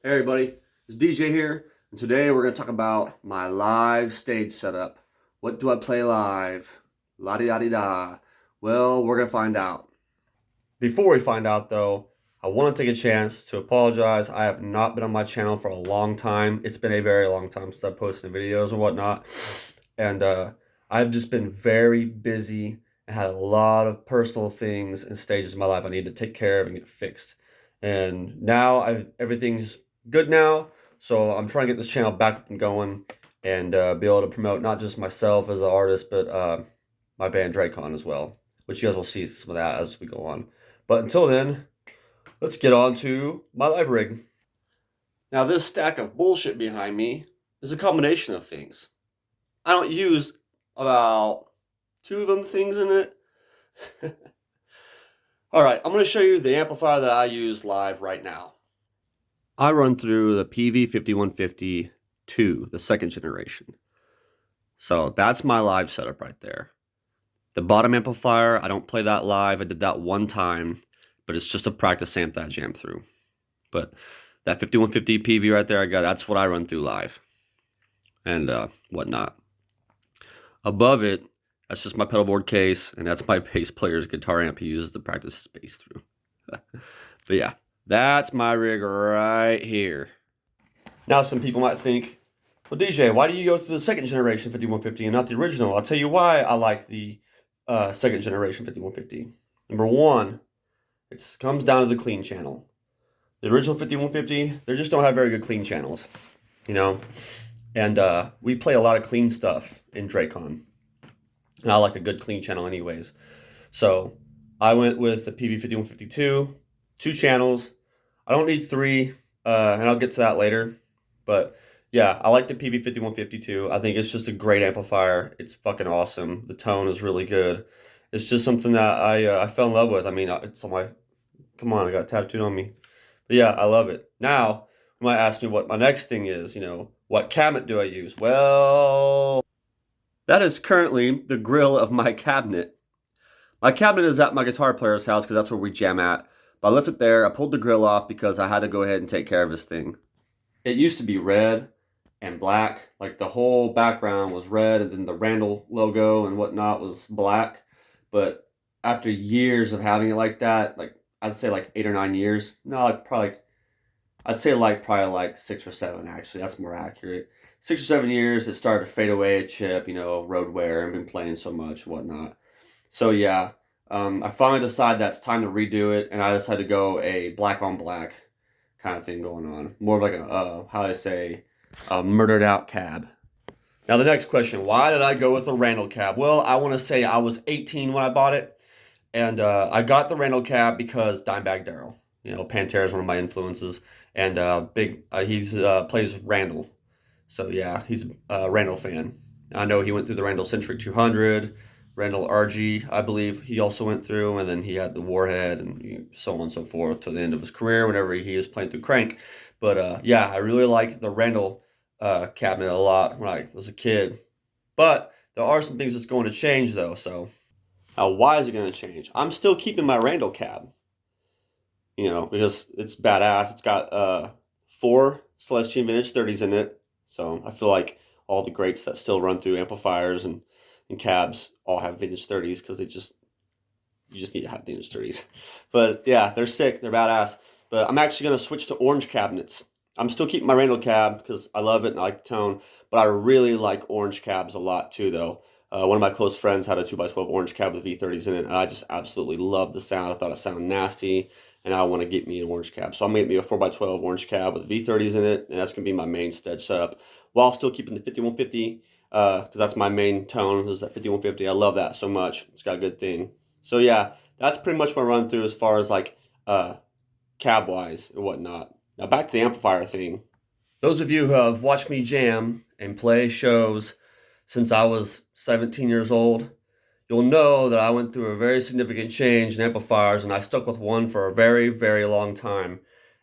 Hey everybody, it's DJ here, and today we're going to talk about my live stage setup. What do I play live? La-di-da-di-da. Well, we're going to find out. Before we find out though, I want to take a chance to apologize. I have not been on my channel for a long time. It's been a very long time since I posted videos and whatnot. And I've just been very busy and had a lot of personal things and stages in my life I need to take care of and get fixed. And now everything's good now. So I'm trying to get this channel back up and going and be able to promote not just myself as an artist, but my band Drakon as well, which you guys will see some of that as we go on. But until then, let's get on to my live rig. Now, this stack of bullshit behind me is a combination of things. I don't use about two of them things in it. All right, I'm going to show you the amplifier that I use live right now. I run through the PV5150-2, the second generation. So that's my live setup right there. The bottom amplifier, I don't play that live. I did that one time, but it's just a practice amp that I jam through. But that 5150 PV right there, that's what I run through live and whatnot. Above it, that's just my pedal board case, and that's my bass player's guitar amp he uses to practice his bass through. But yeah, that's my rig right here. Now some people might think, well, DJ, why do you go through the second generation 5150 and not the original? I'll tell you why I like the second generation 5150. Number one, it comes down to the clean channel. The original 5150, they just don't have very good clean channels, you know? And we play a lot of clean stuff in Drakon. And I like a good clean channel anyways. So I went with the PV5152, 2 channels. I don't need 3, and I'll get to that later. But yeah, I like the PV5152. I think it's just a great amplifier. It's fucking awesome. The tone is really good. It's just something that I fell in love with. I mean, it's on my, come on, I got tattooed on me. But yeah, I love it. Now, you might ask me what my next thing is, what cabinet do I use? Well, that is currently the grill of my cabinet. My cabinet is at my guitar player's house because that's where we jam at. But I left it there. I pulled the grill off because I had to go ahead and take care of this thing. It used to be red and black. Like the whole background was red and then the Randall logo and whatnot was black. But after years of having it like that, like I'd say like 8 or 9 years. No, I'd say probably like 6 or 7 actually. That's more accurate. 6 or 7 years, it started to fade away, chip, road wear, and been playing so much and whatnot. So yeah, I finally decided that's time to redo it, and I decided to go a black on black kind of thing going on. More of like how do I say, a murdered out cab. Now the next question, why did I go with a Randall cab? Well, I want to say I was 18 when I bought it, and I got the Randall cab because Dimebag Darrell. Pantera is one of my influences, and he's plays Randall. So yeah, he's a Randall fan. I know he went through the Randall Century 200, Randall RG, I believe he also went through, and then he had the Warhead and so on and so forth to the end of his career whenever he was playing through Crank. But yeah, I really like the Randall cabinet a lot when I was a kid. But there are some things that's going to change though. So now why is it going to change? I'm still keeping my Randall cab, because it's badass. It's got 4 Celestian Vintage 30s in it. So I feel like all the greats that still run through amplifiers and cabs all have vintage 30s because you just need to have vintage 30s. But yeah, they're sick, they're badass. But I'm actually going to switch to orange cabinets. I'm still keeping my Randall cab because I love it and I like the tone, but I really like orange cabs a lot too though. One of my close friends had a 2x12 orange cab with V30s in it, and I just absolutely loved the sound. I thought it sounded nasty, and I want to get me an orange cab. So I'm going to get me a 4x12 orange cab with V30s in it, and that's going to be my main stage setup, while still keeping the 5150, because that's my main tone, is that 5150. I love that so much. It's got a good thing. So yeah, that's pretty much my run through as far as like cab-wise and whatnot. Now back to the amplifier thing. Those of you who have watched me jam and play shows since I was 17 years old, you'll know that I went through a very significant change in amplifiers, and I stuck with one for a very, very long time.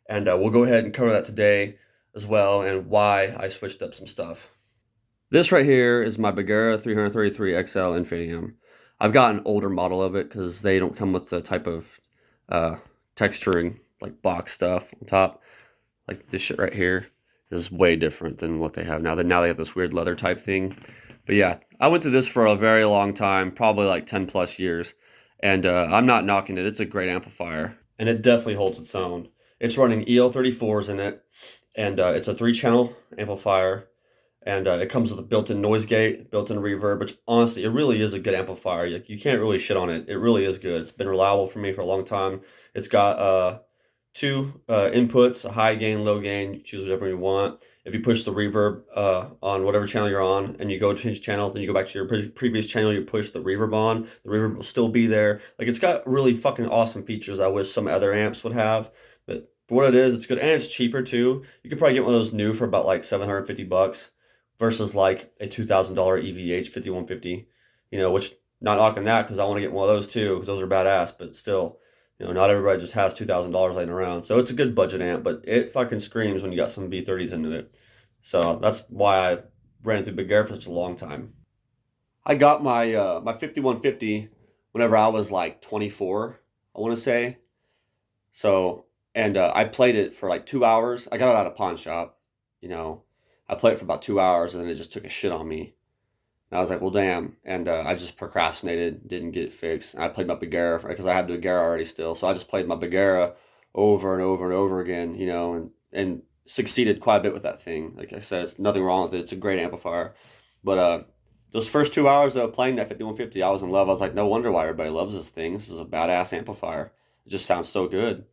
And we'll go ahead and cover that today as well, and why I switched up some stuff. This right here is my Bagheera 333 XL Infinium. I've got an older model of it because they don't come with the type of texturing like box stuff on top. Like this shit right here is way different than what they have now. Now they have this weird leather type thing. But yeah, I went through this for a very long time, probably like 10 plus years. And I'm not knocking it. It's a great amplifier. And it definitely holds its own. It's running EL34s in it. And it's a 3-channel amplifier. And it comes with a built-in noise gate, built-in reverb, which honestly, it really is a good amplifier. You can't really shit on it. It really is good. It's been reliable for me for a long time. It's got two inputs, a high gain, low gain. You choose whatever you want. If you push the reverb on whatever channel you're on and you go change channel, then you go back to your previous channel, you push the reverb on, the reverb will still be there. Like, it's got really fucking awesome features I wish some other amps would have. But for what it is, it's good. And it's cheaper too. You could probably get one of those new for about like $750 versus like a $2,000 EVH 5150, which, not knocking that because I want to get one of those too because those are badass, but still, not everybody just has $2,000 laying around. So it's a good budget amp, but it fucking screams when you got some V30s into it. So that's why I ran through Big Air for such a long time. I got my 5150 whenever I was like 24, I want to say. So, and I played it for like 2 hours. I got it out of pawn shop, you know. I played it for about 2 hours and then it just took a shit on me. And I was like, well, damn. And I just procrastinated, didn't get it fixed. And I played my Bagheera because I had the Bagheera already still. So I just played my Bagheera over and over and over again, and succeeded quite a bit with that thing. Like I said, it's nothing wrong with it. It's a great amplifier. But those first 2 hours of playing that 5150, I was in love. I was like, no wonder why everybody loves this thing. This is a badass amplifier. It just sounds so good.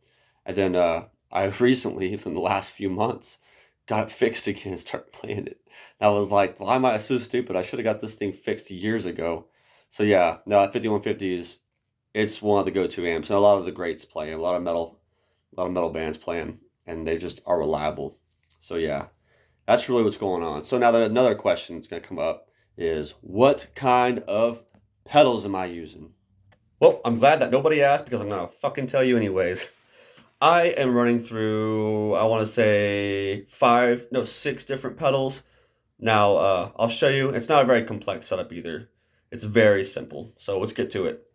And then I recently, within the last few months, got it fixed again and started playing it. And I was like, why am I so stupid? I should have got this thing fixed years ago. So yeah, no, that 5150 it's one of the go-to amps. And a lot of the greats play 'em, a lot of metal bands play 'em, and they just are reliable. So yeah, that's really what's going on. So now that another question that's gonna come up is, what kind of pedals am I using? Well, I'm glad that nobody asked because I'm gonna fucking tell you anyways. I am running through, I want to say 6 different pedals. Now, I'll show you. It's not a very complex setup either. It's very simple. So let's get to it.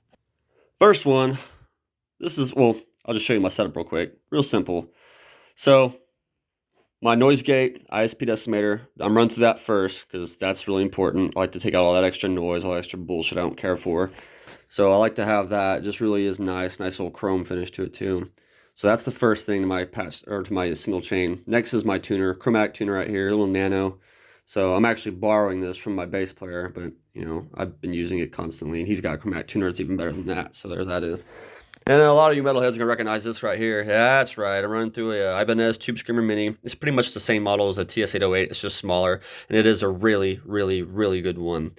First one, I'll just show you my setup real quick. Real simple. So my noise gate, ISP decimator, I'm running through that first because that's really important. I like to take out all that extra noise, all that extra bullshit I don't care for. So I like to have that. It just really is nice little chrome finish to it too. So that's the first thing to my patch or to my single chain. Next is my tuner, chromatic tuner right here, a little nano. So I'm actually borrowing this from my bass player, but I've been using it constantly. He's got a chromatic tuner that's even better than that. So there that is. And a lot of you metalheads are gonna recognize this right here. Yeah, that's right. I'm running through a Ibanez Tube Screamer Mini. It's pretty much the same model as a TS808. It's just smaller, and it is a really, really, really good one.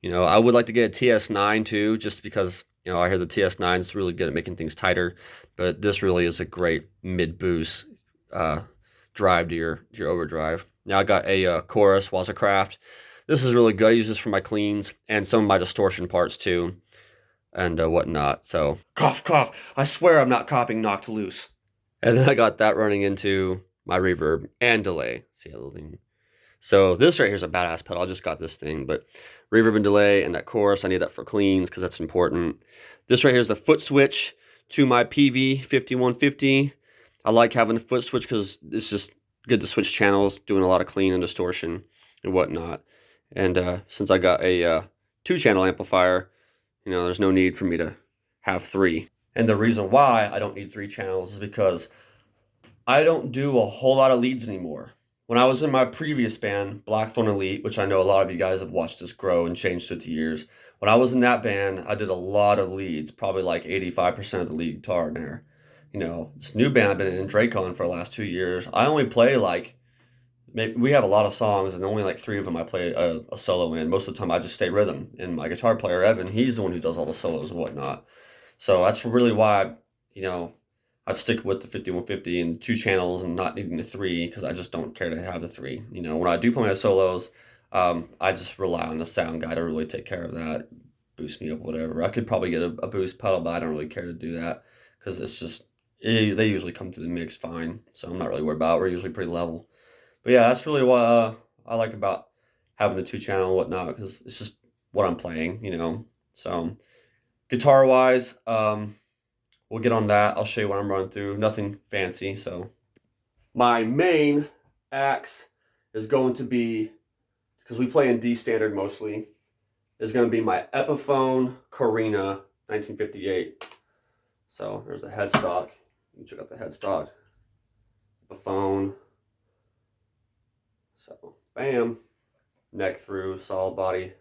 I would like to get a TS9 too, just because I hear the TS9 is really good at making things tighter. But this really is a great mid boost drive to your overdrive. Now I got a Chorus Wazacraft. This is really good. I use this for my cleans and some of my distortion parts too, and whatnot. So cough, cough. I swear I'm not copying Knocked Loose. And then I got that running into my reverb and delay. See how the thing. So this right here is a badass pedal. I just got this thing, but reverb and delay and that chorus, I need that for cleans because that's important. This right here is the foot switch to my PV 5150. I like having a foot switch because it's just good to switch channels, doing a lot of clean and distortion and whatnot. And since I got a 2-channel amplifier, there's no need for me to have 3. And the reason why I don't need 3 channels is because I don't do a whole lot of leads anymore. When I was in my previous band, Blackthorn Elite, which I know a lot of you guys have watched us grow and change through the years, when I was in that band, I did a lot of leads, probably like 85% of the lead guitar in there. This new band I've been in, Drakon, for the last 2 years, I only play we have a lot of songs and only like 3 of them I play a solo in. Most of the time I just stay rhythm. And my guitar player, Evan, he's the one who does all the solos and whatnot. So that's really why, I'd stick with the 5150 and 2 channels and not needing the 3 because I just don't care to have the 3. When I do play my solos, I just rely on the sound guy to really take care of that, boost me up, whatever. I could probably get a boost pedal, but I don't really care to do that because it's just, they usually come through the mix fine. So I'm not really worried about it. We're usually pretty level. But yeah, that's really what I like about having the 2-channel and whatnot because it's just what I'm playing. So guitar-wise, we'll get on that. I'll show you what I'm running through. Nothing fancy, so. My main axe is going to be, because we play in D standard mostly, is going to be my Epiphone Carina 1958. So there's the headstock. You can check out the headstock. Epiphone. So bam, neck through, solid body.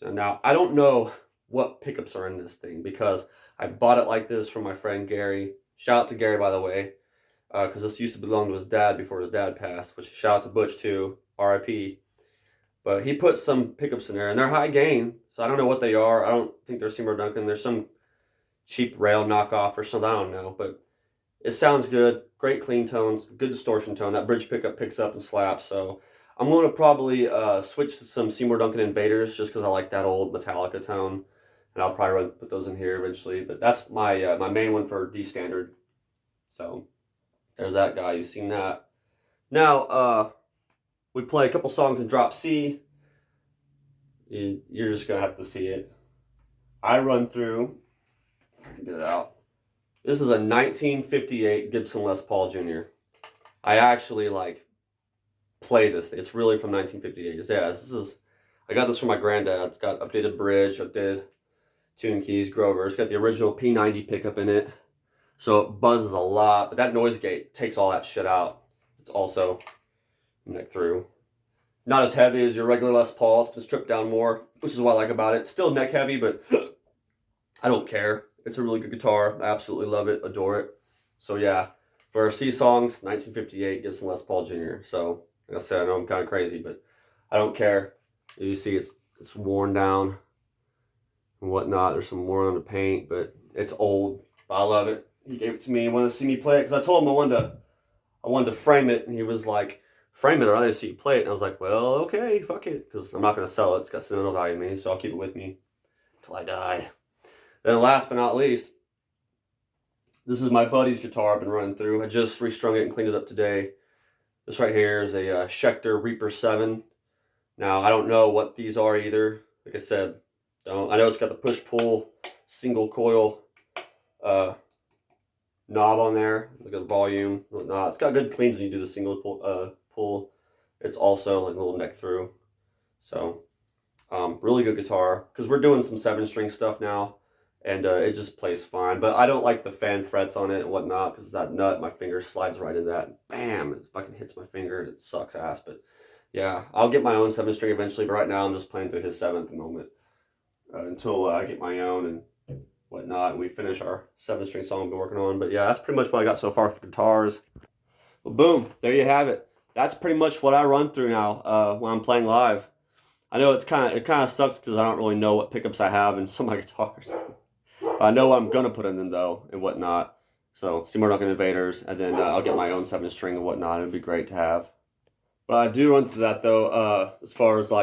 Now I don't know what pickups are in this thing because I bought it like this from my friend Gary. Shout out to Gary, by the way, because this used to belong to his dad before his dad passed. Which shout out to Butch too, R.I.P. But he put some pickups in there, and they're high gain, so I don't know what they are. I don't think they're Seymour Duncan. There's some cheap rail knockoff or something. I don't know, but it sounds good. Great clean tones, good distortion tone. That bridge pickup picks up and slaps. So I'm going to probably switch to some Seymour Duncan Invaders just because I like that old Metallica tone, and I'll probably put those in here eventually. But that's my my main one for D standard. So there's that guy. You've seen that. Now we play a couple songs in drop C. You're just gonna have to see it. I run through. Get it out. This is a 1958 Gibson Les Paul Jr. I actually play this. It's really from 1958. Yeah, this is. I got this from my granddad. It's got updated bridge, updated tune keys, Grover. It's got the original P90 pickup in it, so it buzzes a lot. But that noise gate takes all that shit out. It's also neck through. Not as heavy as your regular Les Paul. It's been stripped down more, which is what I like about it. Still neck heavy, but I don't care. It's a really good guitar. I absolutely love it, adore it. So yeah, for our C songs, 1958 Gibson Les Paul Jr. So like I said, I know I'm kind of crazy, but I don't care. You see, it's worn down and whatnot. There's some worn on the paint, but it's old. But I love it. He gave it to me. He wanted to see me play it because I told him I wanted to frame it, and he was like, "Frame it, or I'd rather see you play it." And I was like, "Well, okay, fuck it," because I'm not gonna sell it. It's got sentimental value to me, so I'll keep it with me till I die. Then last but not least, this is my buddy's guitar I've been running through. I just restrung it and cleaned it up today. This right here is a Schecter Reaper 7. Now, I don't know what these are either. Like I said, I know it's got the push-pull single coil knob on there. It's got volume, whatnot. It's got good cleans when you do the single pull. It's also like a little neck through. So, really good guitar. Because we're doing some 7-string stuff now. And it just plays fine. But I don't like the fan frets on it and whatnot because that nut, my finger slides right into that. And bam! It fucking hits my finger. It sucks ass. But yeah, I'll get my own 7-string eventually. But right now I'm just playing through his 7 at the moment. Until I get my own and whatnot. And we finish our 7-string song we've been working on. But yeah, that's pretty much what I got so far for guitars. Well, boom. There you have it. That's pretty much what I run through now when I'm playing live. I know it kind of sucks because I don't really know what pickups I have in some of my guitars. I know what I'm going to put in them, though, and whatnot. So, Seymour Duncan Invaders, and then I'll get my own 7-string and whatnot. It'd be great to have. But I do run through that, though, as far as,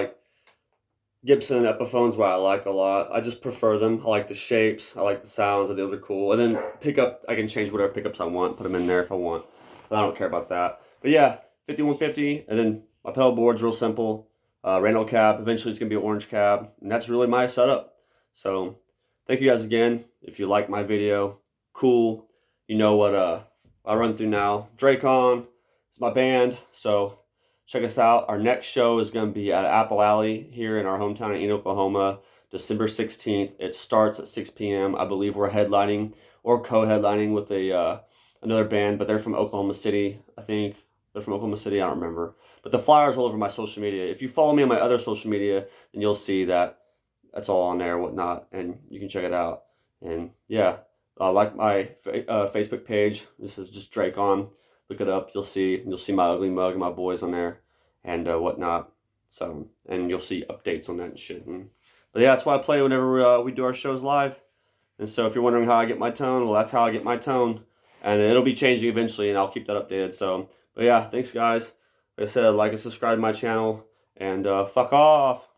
Gibson Epiphones, what I like a lot. I just prefer them. I like the shapes. I like the sounds. I think they're cool. And then pickup, I can change whatever pickups I want, put them in there if I want. But I don't care about that. But, yeah, 5150, and then my pedal board's real simple. Randall cab. Eventually, it's going to be an orange cab. And that's really my setup. So, thank you guys again. If you like my video, cool. You know what I run through now. Drakon is my band, so check us out. Our next show is going to be at Apple Alley here in our hometown in Enid, Oklahoma, December 16th. It starts at 6 p.m. I believe we're headlining or co-headlining with another band, but they're from Oklahoma City, I think. They're from Oklahoma City, I don't remember. But the flyer's all over my social media. If you follow me on my other social media, then you'll see that that's all on there and whatnot, and you can check it out. And yeah, like my Facebook page. This is just Drakon. Look it up. You'll see my ugly mug and my boys on there and whatnot. So, and you'll see updates on that and shit. But yeah, that's why I play whenever we do our shows live. And so if you're wondering how I get my tone, well, that's how I get my tone. And it'll be changing eventually, and I'll keep that updated. So, but yeah, thanks guys. Like I said, like and subscribe to my channel, and fuck off.